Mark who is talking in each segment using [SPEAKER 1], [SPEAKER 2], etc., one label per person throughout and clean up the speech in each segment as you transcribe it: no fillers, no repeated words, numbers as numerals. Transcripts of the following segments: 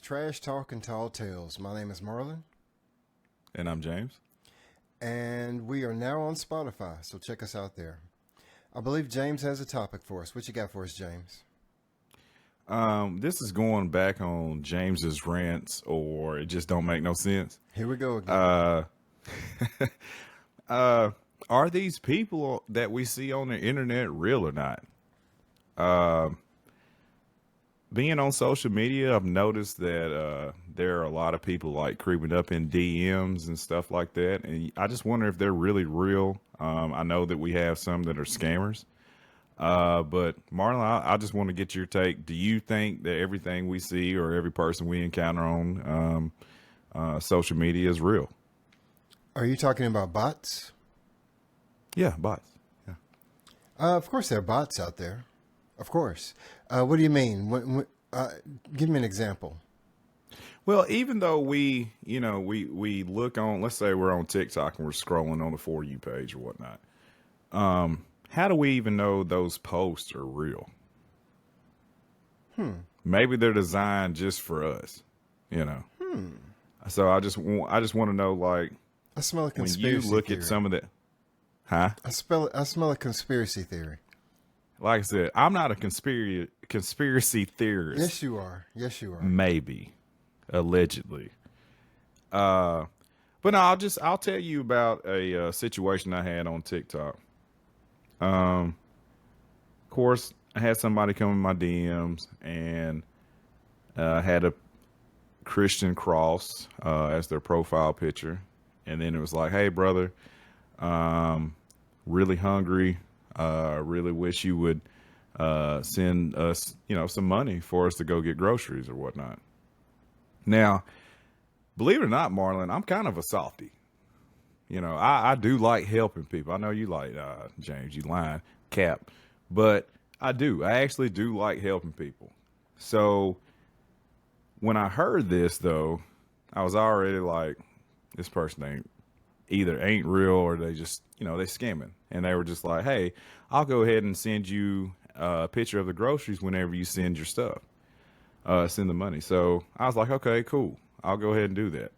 [SPEAKER 1] Trash Talk and Tall Tales. My name is Marlon,
[SPEAKER 2] And I'm James.
[SPEAKER 1] and we are now on Spotify, so check us out there. I believe James has a topic for us. What you got for us, James?
[SPEAKER 2] This is going back on James's rants, or it just don't make no sense.
[SPEAKER 1] Here we go again.
[SPEAKER 2] Uh, are these people that we see on the internet real or not? Being on social media, I've noticed that there are a lot of people like creeping up in DMs and stuff like that, and I just wonder if they're really real. I know that we have some that are scammers. But Marlon, I just want to get your take. Do you think that everything we see or every person we encounter on social media is real?
[SPEAKER 1] Are you talking about bots?
[SPEAKER 2] Yeah, bots. Yeah.
[SPEAKER 1] Of course, there are bots out there. Of course. What do you mean? Give me an example.
[SPEAKER 2] Well, even though we look on, let's say we're on TikTok and we're scrolling on the For You page or whatnot. How do we even know those posts are real? Maybe they're designed just for us, you know. So I just want to know, like,
[SPEAKER 1] I smell a
[SPEAKER 2] when you
[SPEAKER 1] conspiracy
[SPEAKER 2] look
[SPEAKER 1] theory.
[SPEAKER 2] at some of the, huh?
[SPEAKER 1] I smell a conspiracy theory.
[SPEAKER 2] Like I said, I'm not a conspiracy theorist.
[SPEAKER 1] Yes, you are. Yes, you are.
[SPEAKER 2] Maybe, allegedly. But no, I'll tell you about a situation I had on TikTok. Of course, I had somebody come in my DMs and had a Christian cross as their profile picture, and then it was like, "Hey, brother, really hungry. Really wish you would send us, some money for us to go get groceries or whatnot." Now, believe it or not, Marlon, I'm kind of a softie. I do like helping people. I know you like, James, you lying, cap. But I do. I actually do like helping people. So when I heard this, though, I was already like, this person ain't real, or they just, they scamming. And they were just like, hey, I'll go ahead and send you a picture of the groceries whenever you send your stuff, send the money. So I was like, okay, cool. I'll go ahead and do that.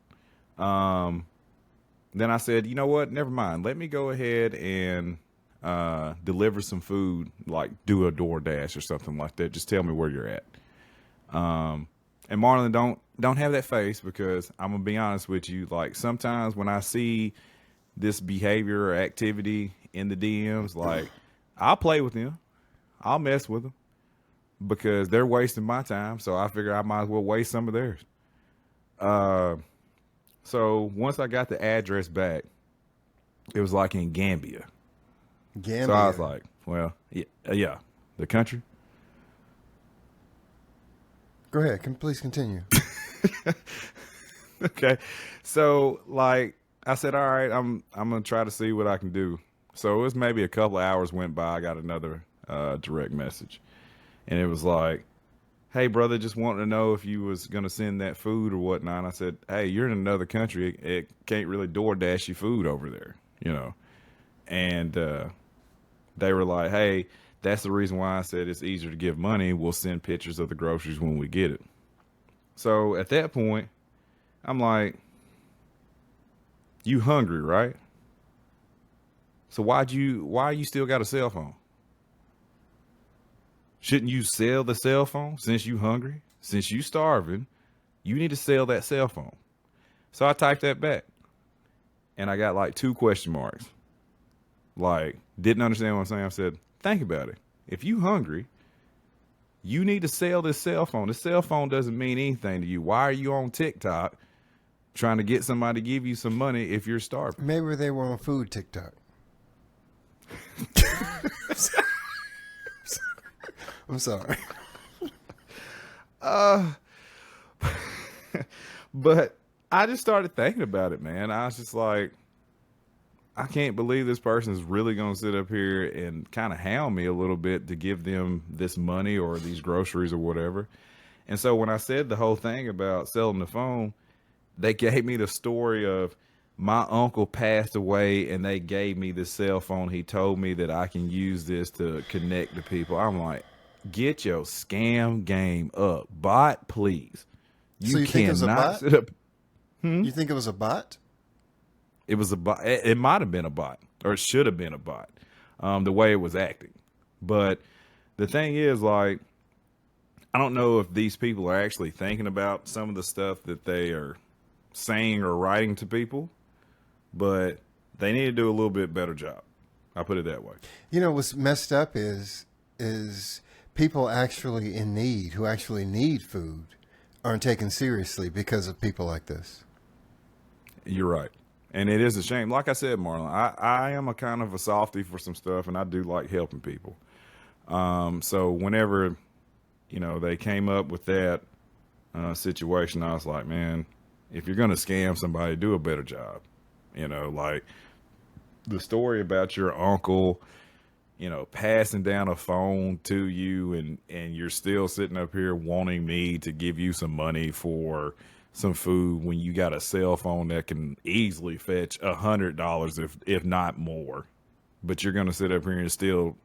[SPEAKER 2] Then I said, you know what? Never mind. Let me go ahead and deliver some food, like do a DoorDash or something like that. Just tell me where you're at. And Marlon, don't have that face, because I'm gonna be honest with you. Like, sometimes when I see this behavior or activity in the DMs, like, I'll play with them, I'll mess with them, because they're wasting my time. So I figure I might as well waste some of theirs. So once I got the address back, it was like in Gambia.
[SPEAKER 1] Gambia.
[SPEAKER 2] So I was like, well, yeah, the country.
[SPEAKER 1] Go ahead. Please continue.
[SPEAKER 2] Okay. So, like, I said, all right, I'm gonna try to see what I can do. So it was maybe a couple of hours went by. I got another direct message, and it was like, hey, brother, just wanting to know if you was gonna send that food or whatnot. And I said, hey, you're in another country. It can't really DoorDash you food over there, And they were like, hey, that's the reason why I said it's easier to give money. We'll send pictures of the groceries when we get it. So at that point, I'm like, you hungry, right? So why you still got a cell phone? Shouldn't you sell the cell phone since you hungry? Since you starving, you need to sell that cell phone. So I typed that back, and I got like 2 question marks. Like, didn't understand what I'm saying. I said, think about it. If you hungry, you need to sell this cell phone. This cell phone doesn't mean anything to you. Why are you on TikTok trying to get somebody to give you some money if you're starving?
[SPEAKER 1] Maybe they were on food TikTok. I'm sorry.
[SPEAKER 2] But I just started thinking about it, man. I was just like, I can't believe this person is really going to sit up here and kind of hound me a little bit to give them this money or these groceries or whatever. And so when I said the whole thing about selling the phone, they gave me the story of my uncle passed away and they gave me this cell phone. He told me that I can use this to connect to people. I'm like, get your scam game up. Bot, please.
[SPEAKER 1] So
[SPEAKER 2] You
[SPEAKER 1] you think it was a
[SPEAKER 2] cannot
[SPEAKER 1] bot?
[SPEAKER 2] sit up.
[SPEAKER 1] You think it was a bot?
[SPEAKER 2] It was a bot. It might have been a bot, or it should have been a bot. The way it was acting, but the thing is, like, I don't know if these people are actually thinking about some of the stuff that they are saying or writing to people, but they need to do a little bit better job. I'll put it that way.
[SPEAKER 1] You know what's messed up is people actually in need who actually need food aren't taken seriously because of people like this.
[SPEAKER 2] You're right. And it is a shame. Like I said, Marlon, I am a kind of a softie for some stuff, and I do like helping people. So whenever, they came up with that situation, I was like, man, if you're going to scam somebody, do a better job. Like the story about your uncle, passing down a phone to you, and you're still sitting up here wanting me to give you some money for some food when you got a cell phone that can easily fetch $100 if not more, but you're going to sit up here and still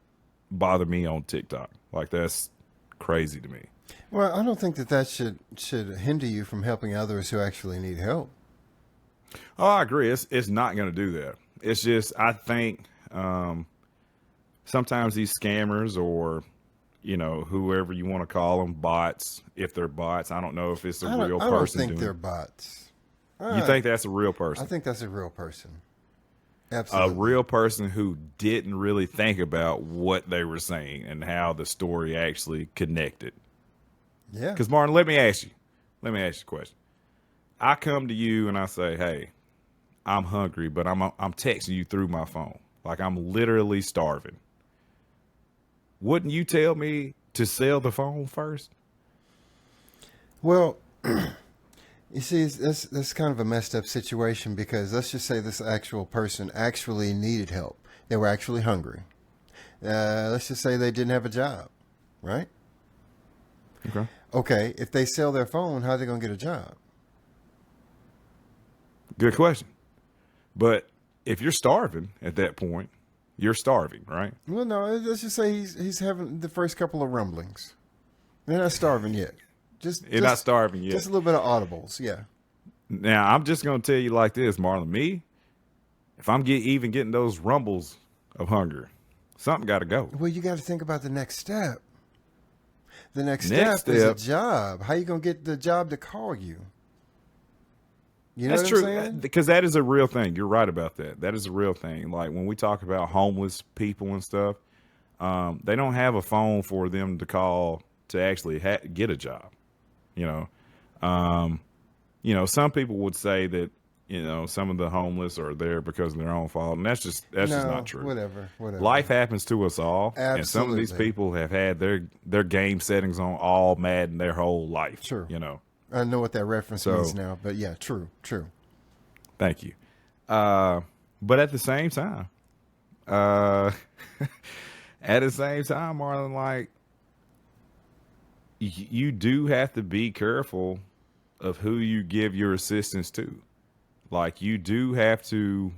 [SPEAKER 2] bother me on TikTok. Like, that's crazy to me.
[SPEAKER 1] Well, I don't think that should hinder you from helping others who actually need help.
[SPEAKER 2] Oh, I agree. It's not going to do that. It's just, I think sometimes these scammers, or whoever you want to call them, bots, if they're bots, I don't know if it's a real person.
[SPEAKER 1] I don't think
[SPEAKER 2] doing
[SPEAKER 1] they're bots.
[SPEAKER 2] You think that's a real person?
[SPEAKER 1] I think that's a real person.
[SPEAKER 2] A
[SPEAKER 1] Absolutely.
[SPEAKER 2] real person who didn't really think about what they were saying and how the story actually connected.
[SPEAKER 1] Yeah.
[SPEAKER 2] Because, Martin, let me ask you a question. I come to you and I say, hey, I'm hungry, but I'm texting you through my phone. Like, I'm literally starving. Wouldn't you tell me to sell the phone first?
[SPEAKER 1] Well, you see, that's kind of a messed up situation because let's just say this actual person actually needed help. They were actually hungry. Let's just say they didn't have a job, right?
[SPEAKER 2] Okay.
[SPEAKER 1] Okay, if they sell their phone, how are they going to get a job?
[SPEAKER 2] Good question. But if you're starving at that point, you're starving, right?
[SPEAKER 1] Well, no, let's just say he's having the first couple of rumblings. They're not starving yet.
[SPEAKER 2] You're not starving yet.
[SPEAKER 1] Just a little bit of audibles, yeah.
[SPEAKER 2] Now, I'm just going to tell you like this, Marlon. Me, if I'm even getting those rumbles of hunger, something got to go.
[SPEAKER 1] Well, you got to think about the next step. The next
[SPEAKER 2] Next
[SPEAKER 1] step is a
[SPEAKER 2] step.
[SPEAKER 1] job. How you going to get the job to call you? You know
[SPEAKER 2] That's
[SPEAKER 1] what I'm
[SPEAKER 2] true,
[SPEAKER 1] saying?
[SPEAKER 2] because that is a real thing. You're right about that. That is a real thing. Like when we talk about homeless people and stuff, they don't have a phone for them to call to actually get a job. Some people would say that some of the homeless are there because of their own fault, and that's just not true.
[SPEAKER 1] Whatever.
[SPEAKER 2] Life happens to us all, and some of these
[SPEAKER 1] Absolutely.
[SPEAKER 2] people have had their game settings on all Madden their whole life.
[SPEAKER 1] True.
[SPEAKER 2] So
[SPEAKER 1] I know what that reference means now, but yeah, true.
[SPEAKER 2] thank you. But at the same time, Marlon, like you do have to be careful of who you give your assistance to. Like, you do have to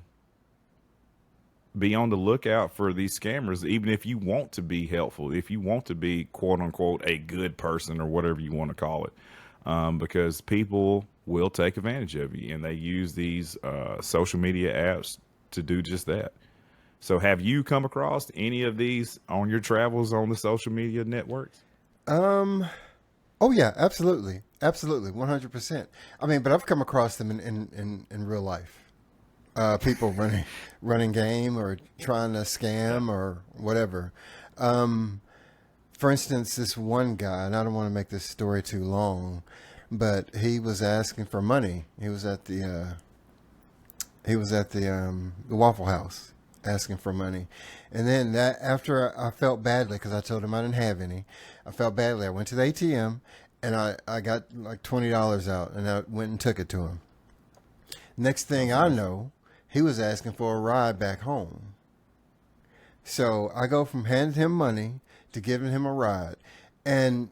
[SPEAKER 2] be on the lookout for these scammers, even if you want to be helpful, if you want to be quote unquote a good person or whatever you want to call it. Because people will take advantage of you, and they use these social media apps to do just that. So have you come across any of these on your travels on the social media networks?
[SPEAKER 1] Oh yeah, absolutely, 100%. I mean, but I've come across them in real life. People running game or trying to scam or whatever. For instance, this one guy, and I don't want to make this story too long, but he was asking for money. He was at the Waffle House asking for money, and then that after I felt badly because I told him I didn't have any. I felt badly. I went to the ATM and I got like $20 out, and I went and took it to him. Next thing I know, he was asking for a ride back home. So I go from handing him money to giving him a ride. And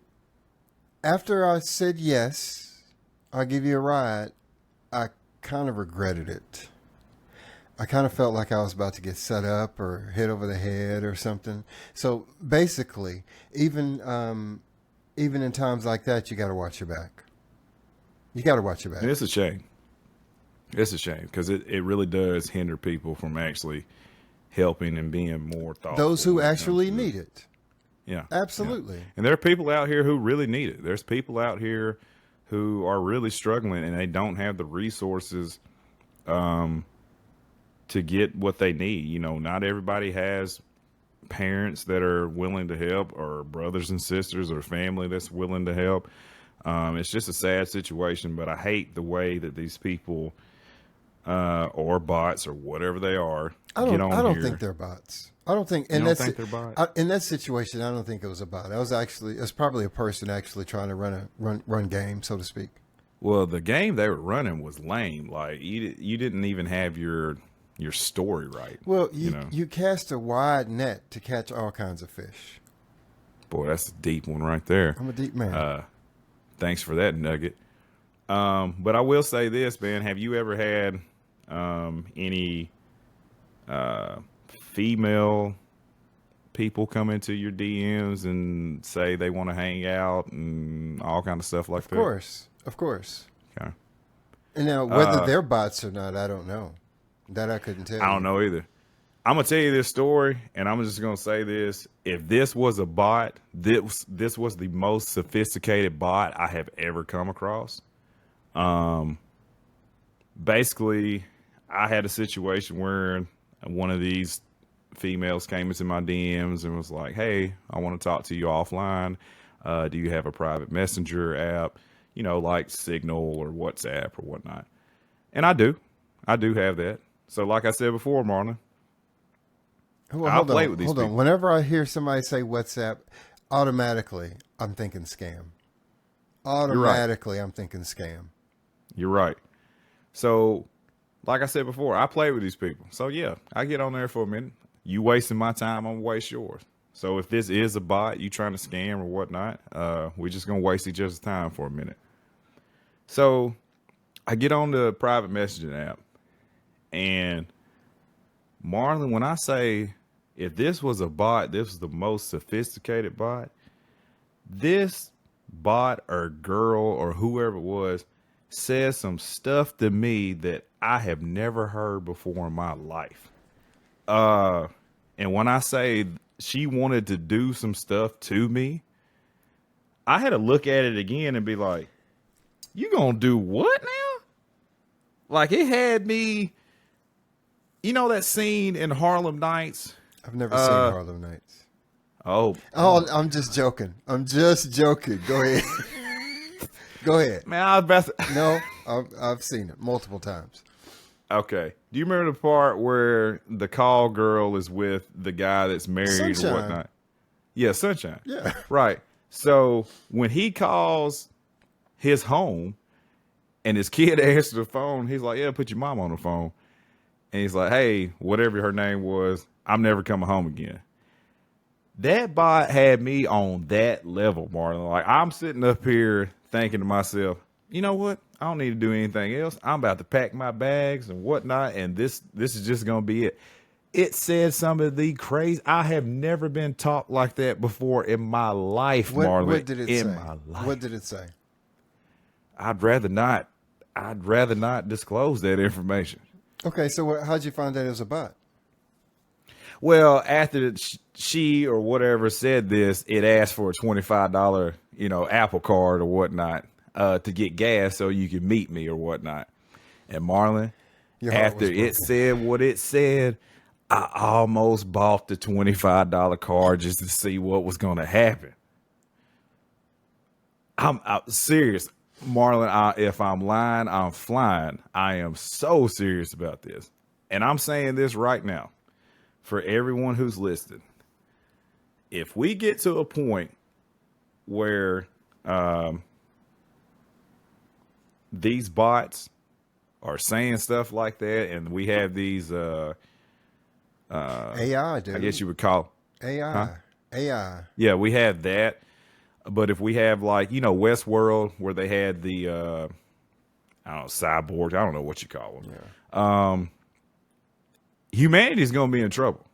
[SPEAKER 1] after I said, yes, I'll give you a ride, I kind of regretted it. I kind of felt like I was about to get set up or hit over the head or something. So basically, even in times like that, you got to watch your back. You got to watch your back.
[SPEAKER 2] And it's a shame. It's a shame because it really does hinder people from actually helping and being more thoughtful.
[SPEAKER 1] Those who
[SPEAKER 2] when it comes
[SPEAKER 1] actually
[SPEAKER 2] to
[SPEAKER 1] need it.
[SPEAKER 2] Yeah.
[SPEAKER 1] Absolutely.
[SPEAKER 2] Yeah. And there are people out here who really need it. There's people out here who are really struggling and they don't have the resources to get what they need. You know, not everybody has parents that are willing to help, or brothers and sisters, or family that's willing to help. It's just a sad situation, but I hate the way that these people or bots or whatever they are get on
[SPEAKER 1] I don't
[SPEAKER 2] here.
[SPEAKER 1] think they're bots. I don't think.
[SPEAKER 2] You
[SPEAKER 1] And
[SPEAKER 2] don't
[SPEAKER 1] that's
[SPEAKER 2] think they're bots?
[SPEAKER 1] in that situation. I don't think it was a bot. It was probably a person actually trying to run game, so to speak.
[SPEAKER 2] Well, the game they were running was lame. Like you didn't even have your story right.
[SPEAKER 1] Well,
[SPEAKER 2] know.
[SPEAKER 1] you cast a wide net to catch all kinds of fish.
[SPEAKER 2] Boy, that's a deep one right there.
[SPEAKER 1] I'm a deep man.
[SPEAKER 2] Thanks for that nugget. But I will say this, man. Have you ever had any female people come into your DMs and say they want to hang out and all kind of stuff like that?
[SPEAKER 1] Of course.
[SPEAKER 2] Okay.
[SPEAKER 1] And now, whether they're bots or not, I don't know. That I couldn't tell.
[SPEAKER 2] I don't know either. I'm gonna tell you this story, and I'm just gonna say this: if this was a bot, this was the most sophisticated bot I have ever come across. Basically, I had a situation where one of these females came into my DMs and was like, "Hey, I want to talk to you offline. Do you have a private messenger app? You know, like Signal or WhatsApp or whatnot?" And I do have that. So, like I said before, Marlon,
[SPEAKER 1] Well,
[SPEAKER 2] I'll play with these
[SPEAKER 1] hold
[SPEAKER 2] people.
[SPEAKER 1] on. Whenever I hear somebody say WhatsApp, automatically I'm thinking scam. Automatically, I'm thinking scam.
[SPEAKER 2] You're right. So, like I said before, I play with these people. So, yeah, I get on there for a minute. You wasting my time, I'm gonna waste yours. So, if this is a bot, you trying to scam or whatnot, we're just gonna waste each other's time for a minute. So, I get on the private messaging app, and Marlon, when I say if this was a bot, this was the most sophisticated bot. This bot or girl or whoever it was says some stuff to me that I have never heard before in my life. And when I say she wanted to do some stuff to me, I had to look at it again and be like, you gonna do what now? Like, it had me, you know that scene in Harlem Nights?
[SPEAKER 1] I've never seen Harlem Nights.
[SPEAKER 2] Oh,
[SPEAKER 1] I'm just joking. I'm just joking. Go ahead. Go ahead.
[SPEAKER 2] man, I was about to,
[SPEAKER 1] No, I've seen it multiple times.
[SPEAKER 2] okay. Do you remember the part where the call girl is with the guy that's married
[SPEAKER 1] Sunshine.
[SPEAKER 2] or whatnot? Yeah, Sunshine.
[SPEAKER 1] Yeah.
[SPEAKER 2] Right. So when he calls his home and his kid answers the phone, he's like, yeah, put your mom on the phone. And he's like, hey, whatever her name was, I'm never coming home again. That bot had me on that level, Marlon. Like, I'm sitting up here thinking to myself, you know what? I don't need to do anything else. I'm about to pack my bags and whatnot, and this is just gonna be it. It said some of the crazy. I have never been talked like that before in my life, Marlon.
[SPEAKER 1] What did it say?
[SPEAKER 2] My life.
[SPEAKER 1] What did it say?
[SPEAKER 2] I'd rather not disclose that information.
[SPEAKER 1] Okay, so how'd you find out it was a bot?
[SPEAKER 2] Well, after she or whatever said this, it asked for a $25, Apple card or whatnot, to get gas so you can meet me or whatnot. And Marlon,
[SPEAKER 1] Your heart
[SPEAKER 2] after
[SPEAKER 1] was
[SPEAKER 2] it
[SPEAKER 1] broken.
[SPEAKER 2] said what it said, I almost bought the $25 card just to see what was going to happen. I'm serious. Marlon, if I'm lying, I'm flying. I am so serious about this. And I'm saying this right now for everyone who's listening. If we get to a point where these bots are saying stuff like that and we have these
[SPEAKER 1] AI, dude.
[SPEAKER 2] I guess you would call
[SPEAKER 1] AI.
[SPEAKER 2] Huh?
[SPEAKER 1] AI.
[SPEAKER 2] Yeah, we have that. But if we have Westworld where they had the I don't know, cyborgs, I don't know what you call them.
[SPEAKER 1] Yeah.
[SPEAKER 2] Humanity is going to be in trouble.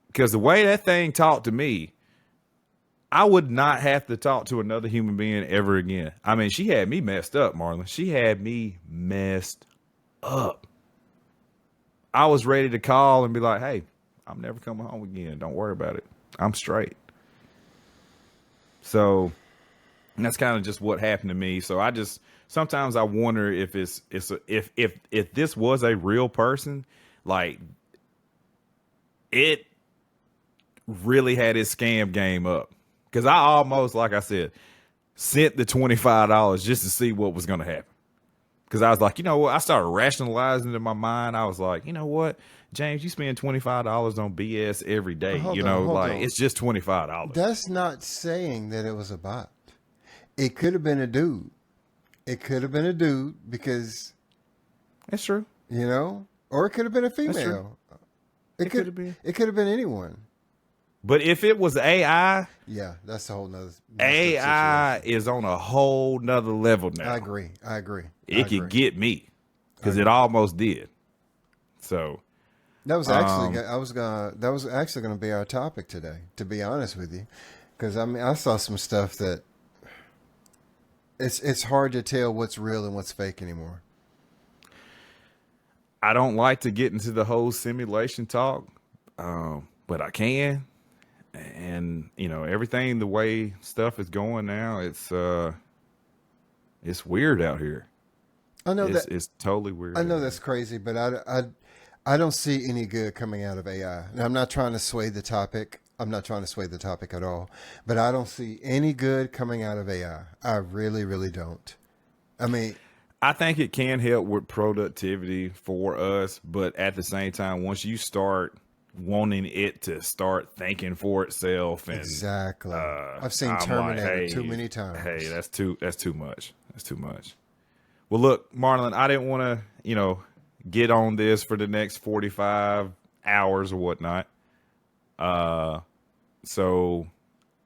[SPEAKER 2] Because the way that thing talked to me, I would not have to talk to another human being ever again. I mean, she had me messed up, Marlon. She had me messed up. I was ready to call and be like, hey, I'm never coming home again. Don't worry about it. I'm straight. So that's kind of just what happened to me. So I just sometimes I wonder if if this was a real person, like it really had its scam game up. Because I almost, like I said, sent the $25 just to see what was going to happen. Because I was like, you know what? I started rationalizing in my mind. I was like, you know what, James, you spend $25 on BS every day.
[SPEAKER 1] Hold
[SPEAKER 2] You
[SPEAKER 1] on,
[SPEAKER 2] know,
[SPEAKER 1] hold
[SPEAKER 2] like
[SPEAKER 1] on.
[SPEAKER 2] it's just $25.
[SPEAKER 1] That's not saying that it was a bot. It could have been a dude. It could have been a dude because,
[SPEAKER 2] That's true.
[SPEAKER 1] you know, or it could have been a
[SPEAKER 2] true.
[SPEAKER 1] female.
[SPEAKER 2] It could have been.
[SPEAKER 1] It could have been anyone.
[SPEAKER 2] But if it was AI,
[SPEAKER 1] Yeah, that's a whole nother.
[SPEAKER 2] AI is on a whole nother level now.
[SPEAKER 1] I agree.
[SPEAKER 2] It could get me because it almost did. So
[SPEAKER 1] That was actually that was actually gonna be our topic today. To be honest with you, because I mean I saw some stuff that it's hard to tell what's real and what's fake anymore.
[SPEAKER 2] I don't like to get into the whole simulation talk, but I can. And you know, everything the way stuff is going now, it's weird out here.
[SPEAKER 1] I know
[SPEAKER 2] It's totally weird.
[SPEAKER 1] I know
[SPEAKER 2] out
[SPEAKER 1] that's crazy, but I don't see any good coming out of AI. And I'm not trying to sway the topic. I'm not trying to sway the topic at all. But I don't see any good coming out of AI. I really, really don't. I mean,
[SPEAKER 2] I think it can help with productivity for us, but at the same time, once you start wanting it to start thinking for itself, and
[SPEAKER 1] exactly. I've seen
[SPEAKER 2] I'm
[SPEAKER 1] Terminator
[SPEAKER 2] like, hey,
[SPEAKER 1] too many times.
[SPEAKER 2] Hey, that's too much. That's too much. Well, look, Marlon, I didn't want to, you know, get on this for the next 45 hours or whatnot. So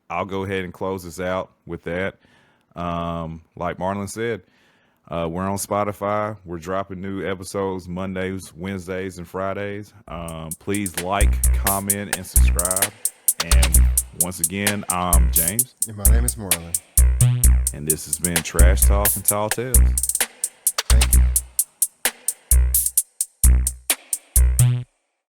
[SPEAKER 2] I'll go ahead and close this out with that. Like Marlon said, we're on Spotify. We're dropping new episodes Mondays, Wednesdays, and Fridays. Please like, comment, and subscribe. And once again, I'm James.
[SPEAKER 1] And my name is Marlon.
[SPEAKER 2] And this has been Trash Talk and Tall Tales.